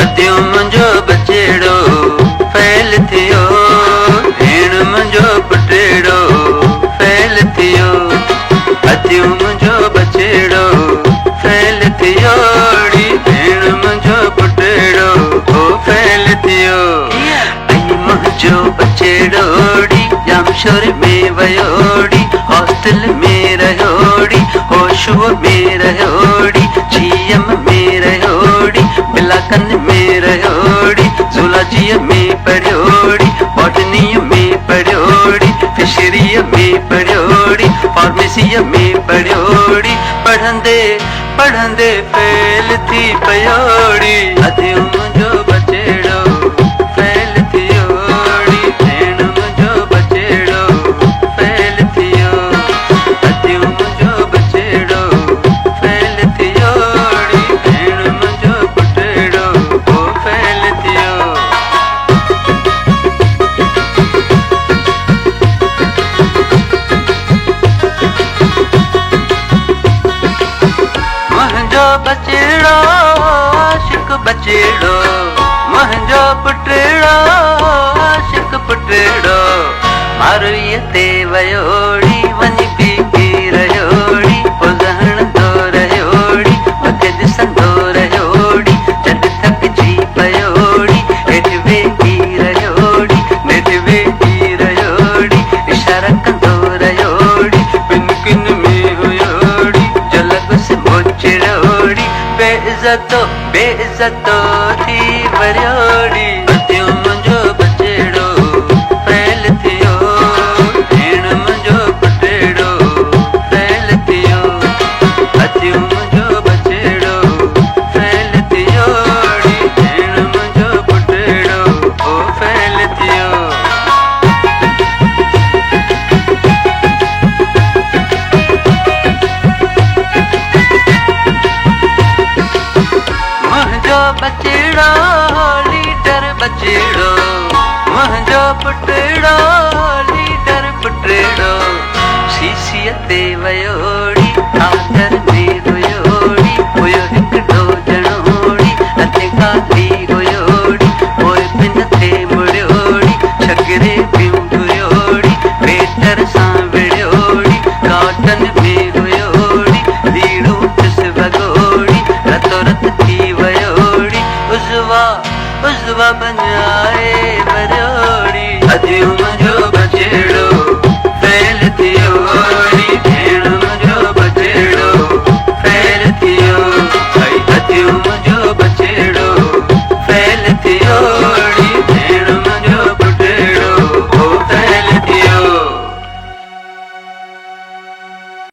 अतियूं मुंहिंजो बचेड़ो फैल थियो, भेण मुंहिंजो पुटेड़ो फैल थियो। अतियूं मुंहिंजो बचेड़ो फैल थियो, भेण मुंहिंजो पुटेड़ो फैल थियो। ऐं मुंहिंजो बचेड़ोड़ी जाम शोर में वयोड़ी, हॉस्टल में रहोड़ी, होशुअ में रहोड़ी, जीएम में रहोड़ी, बिलाकन में रहोड़ी, ज़ूलॉजीअ में पढ़ियोड़ी, बॉटनीअ में पढ़ियोड़ी, फिशरीअ में पढ़ियोड़ी, फार्मेसीअ में पढ़ियोड़ी। पढ़ंदे पढ़ंदे फेल थी पयोड़ी। अतियूं मुंहिंजो बचेड़ो फैल थियोड़ी, भेण मुंहिंजो बचेड़ो फैल थियो। अतियूं मुंहिंजो बचेड़ो फैल थियोड़ी, भेण मुंहिंजो पुटेड़ो फैल थियो। मुंहिंजो बचेड़ो आशिक बचेड़ो, मुंहिंजो पुटेड़ो आशिक पुटेड़ो, मारवीअ ते वयोड़ी वञी बीठी रहियोड़ी, पुज़हणंदो रहियोड़ी, मूंखे ॾिसंदो रहियोड़ी, जॾहिं थकिजी पयोड़ी, हेठि वेही रहियोड़ी, नेठि वेही रहियोड़ी, इशारा कंदो रहियोड़ी, बिन किन में हुयोड़ी, जलगुस मोचिड़ोड़ी, बेइज़्ज़तो बेइज़्ज़तो थी वरियोड़ी। अतियूं मुंहिंजो बचेड़ो फैल थियो, भेण मुंहिंजो पुटेड़ो फैल थियो। अतियूं मुंहिंजो बचेड़ो फैल थियोड़ी, भेण मुंहिंजो पुटेड़ो फैल थियो। मुंहिंजो बचेड़ो लीडर बचेड़ो, मुंहिंजो पुटेड़ो लीडर पुटेड़ो, शीशीअ ते वयो